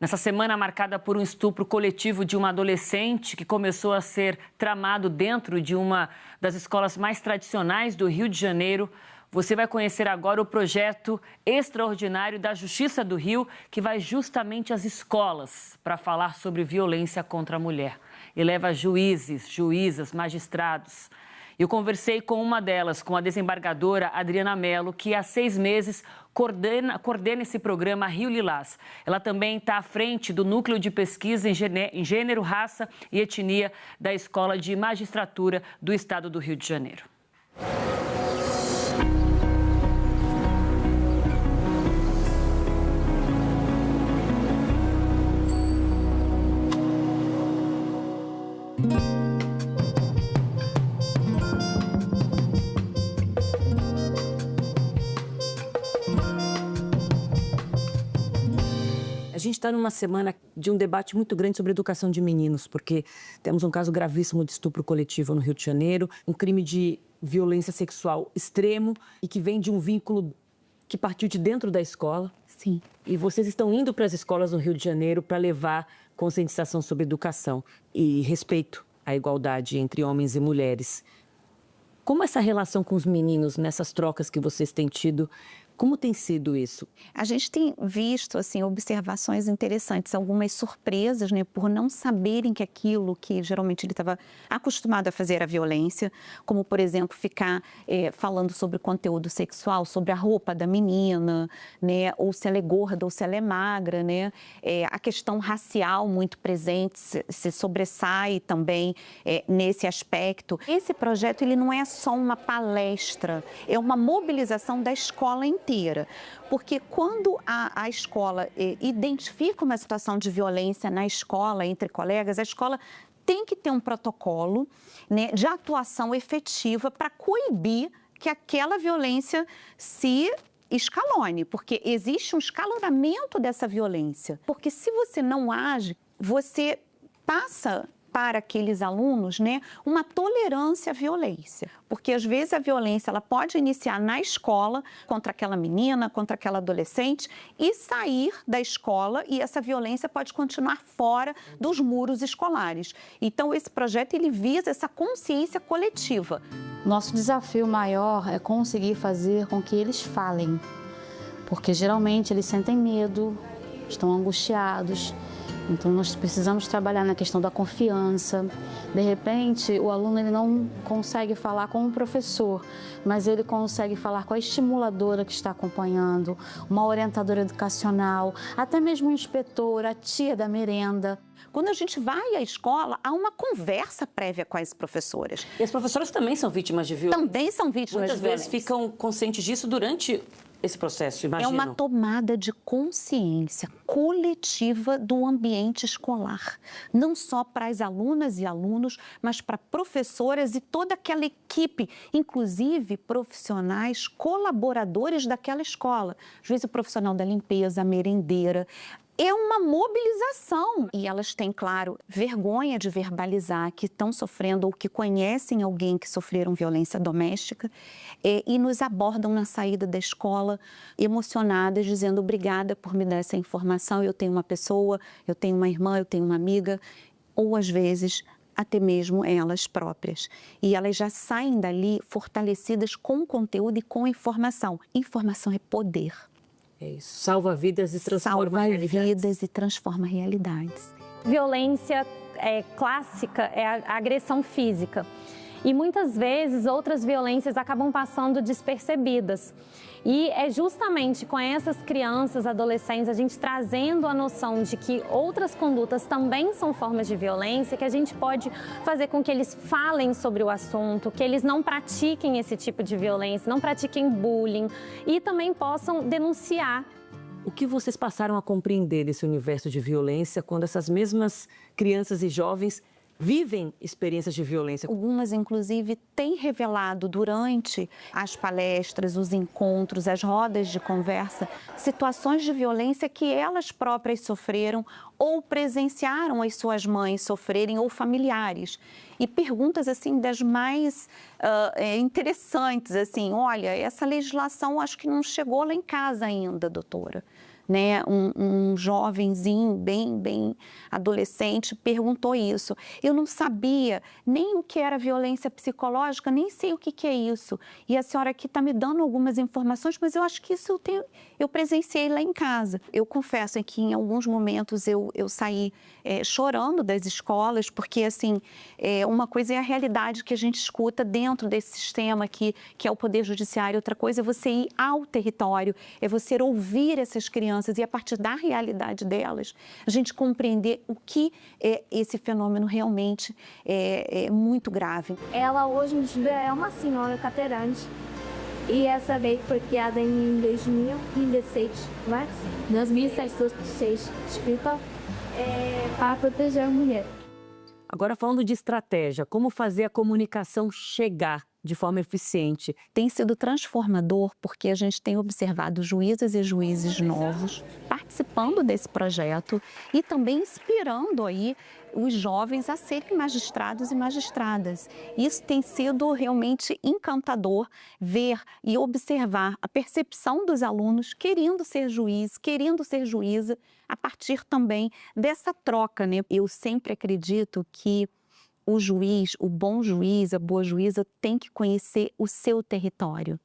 Nessa semana marcada por um estupro coletivo de uma adolescente que começou a ser tramado dentro de uma das escolas mais tradicionais do Rio de Janeiro, você vai conhecer agora o projeto extraordinário da Justiça do Rio, que vai justamente às escolas para falar sobre violência contra a mulher. E leva juízes, juízas, magistrados. Eu conversei com uma delas, com a desembargadora Adriana Mello, que há 6 meses coordena esse programa Rio Lilás. Ela também está à frente do Núcleo de Pesquisa em Gênero, Raça e Etnia da Escola de Magistratura do Estado do Rio de Janeiro. A gente está numa semana de um debate muito grande sobre educação de meninos, porque temos um caso gravíssimo de estupro coletivo no Rio de Janeiro, um crime de violência sexual extremo e que vem de um vínculo que partiu de dentro da escola. Sim. E vocês estão indo para as escolas no Rio de Janeiro para levar conscientização sobre educação e respeito à igualdade entre homens e mulheres. Como essa relação com os meninos, nessas trocas que vocês têm tido, como tem sido isso? A gente tem visto, assim, observações interessantes, algumas surpresas, né, por não saberem que aquilo que geralmente ele estava acostumado a fazer era violência, como, por exemplo, ficar falando sobre o conteúdo sexual, sobre a roupa da menina, né, ou se ela é gorda ou se ela é magra, né, a questão racial muito presente se sobressai também nesse aspecto. Esse projeto, ele não é só uma palestra, é uma mobilização da escola inteira, porque quando a escola identifica uma situação de violência na escola, entre colegas, a escola tem que ter um protocolo, né, de atuação efetiva para coibir que aquela violência se escalone, porque existe um escalonamento dessa violência. Porque se você não age, você passa para aqueles alunos, né, uma tolerância à violência. Porque, às vezes, a violência ela pode iniciar na escola, contra aquela menina, contra aquela adolescente, e sair da escola, e essa violência pode continuar fora dos muros escolares. Então, esse projeto ele visa essa consciência coletiva. Nosso desafio maior é conseguir fazer com que eles falem, porque, geralmente, eles sentem medo, estão angustiados. Então, nós precisamos trabalhar na questão da confiança. De repente, o aluno ele não consegue falar com o professor, mas ele consegue falar com a estimuladora que está acompanhando, uma orientadora educacional, até mesmo um inspetor, a tia da merenda. Quando a gente vai à escola, há uma conversa prévia com as professoras. E as professoras também são vítimas de violência? Também são vítimas de violência. Muitas vezes ficam conscientes disso durante esse processo, imagino. É uma tomada de consciência coletiva do ambiente escolar. Não só para as alunas e alunos, mas para professoras e toda aquela equipe, inclusive profissionais, colaboradores daquela escola. Às vezes o profissional da limpeza, a merendeira. É uma mobilização. E elas têm, claro, vergonha de verbalizar que estão sofrendo ou que conhecem alguém que sofreram violência doméstica e nos abordam na saída da escola emocionadas, dizendo obrigada por me dar essa informação, eu tenho uma pessoa, eu tenho uma irmã, eu tenho uma amiga, ou às vezes até mesmo elas próprias. E elas já saem dali fortalecidas com conteúdo e com informação. Informação é poder. É isso. Salva vidas e transforma realidades. Salva vidas e transforma realidades. Violência clássica é a agressão física. E muitas vezes outras violências acabam passando despercebidas. E é justamente com essas crianças, adolescentes, a gente trazendo a noção de que outras condutas também são formas de violência, que a gente pode fazer com que eles falem sobre o assunto, que eles não pratiquem esse tipo de violência, não pratiquem bullying e também possam denunciar. O que vocês passaram a compreender desse universo de violência quando essas mesmas crianças e jovens vivem experiências de violência? Algumas, inclusive, têm revelado durante as palestras, os encontros, as rodas de conversa, situações de violência que elas próprias sofreram ou presenciaram as suas mães sofrerem ou familiares. E perguntas, assim, das mais interessantes, assim, olha, essa legislação acho que não chegou lá em casa ainda, doutora. né? Um jovenzinho, bem adolescente, perguntou isso. Eu não sabia nem o que era violência psicológica, nem sei o que é isso. E a senhora aqui está me dando algumas informações, mas eu acho que isso eu presenciei lá em casa. Eu confesso que em alguns momentos eu saí chorando das escolas, porque assim, uma coisa é a realidade que a gente escuta dentro desse sistema que é o Poder Judiciário, outra coisa é você ir ao território, é você ouvir essas crianças e a partir da realidade delas, a gente compreender o que esse fenômeno realmente é muito grave. Ela hoje em dia é uma senhora cadeirante e essa lei foi criada em 2016, né? 2706, escrita para proteger a mulher. Agora, falando de estratégia, como fazer a comunicação chegar de forma eficiente? Tem sido transformador porque a gente tem observado juízas e juízes novos participando desse projeto e também inspirando aí os jovens a serem magistrados e magistradas. Isso tem sido realmente encantador ver e observar a percepção dos alunos querendo ser juiz, querendo ser juíza, a partir também dessa troca, né? Eu sempre acredito que o juiz, o bom juiz, a boa juíza tem que conhecer o seu território,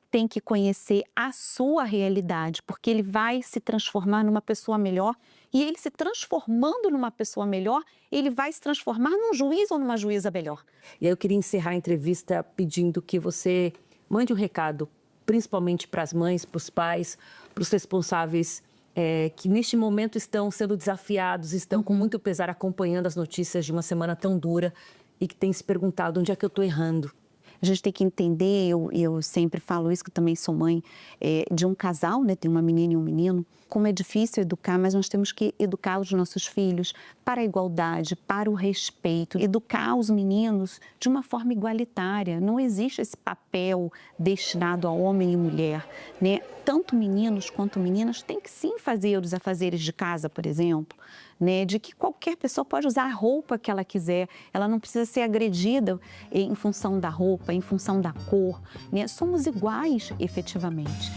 tem que conhecer a sua realidade, porque ele vai se transformar numa pessoa melhor e ele se transformando numa pessoa melhor, ele vai se transformar num juiz ou numa juíza melhor. E aí eu queria encerrar a entrevista pedindo que você mande um recado, principalmente para as mães, para os pais, para os responsáveis que neste momento estão sendo desafiados, estão com muito pesar acompanhando as notícias de uma semana tão dura e que têm se perguntado onde é que eu estou errando. A gente tem que entender, eu sempre falo isso, que eu também sou mãe de um casal, né? Tem uma menina e um menino. Como é difícil educar, mas nós temos que educar os nossos filhos para a igualdade, para o respeito. Educar os meninos de uma forma igualitária. Não existe esse papel destinado a homem e mulher, né? Tanto meninos quanto meninas têm que sim fazer os afazeres de casa, por exemplo, né? De que qualquer pessoa pode usar a roupa que ela quiser, ela não precisa ser agredida em função da roupa, em função da cor, né? Somos iguais efetivamente.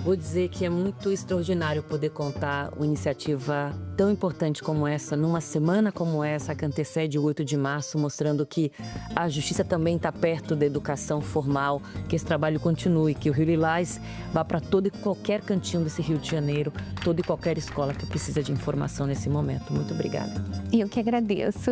Vou dizer que é muito extraordinário poder contar uma iniciativa tão importante como essa, numa semana como essa, que antecede o 8 de março, mostrando que a justiça também está perto da educação formal, que esse trabalho continue, que o Rio Lilás vá para todo e qualquer cantinho desse Rio de Janeiro, toda e qualquer escola que precisa de informação nesse momento. Muito obrigada. Eu que agradeço.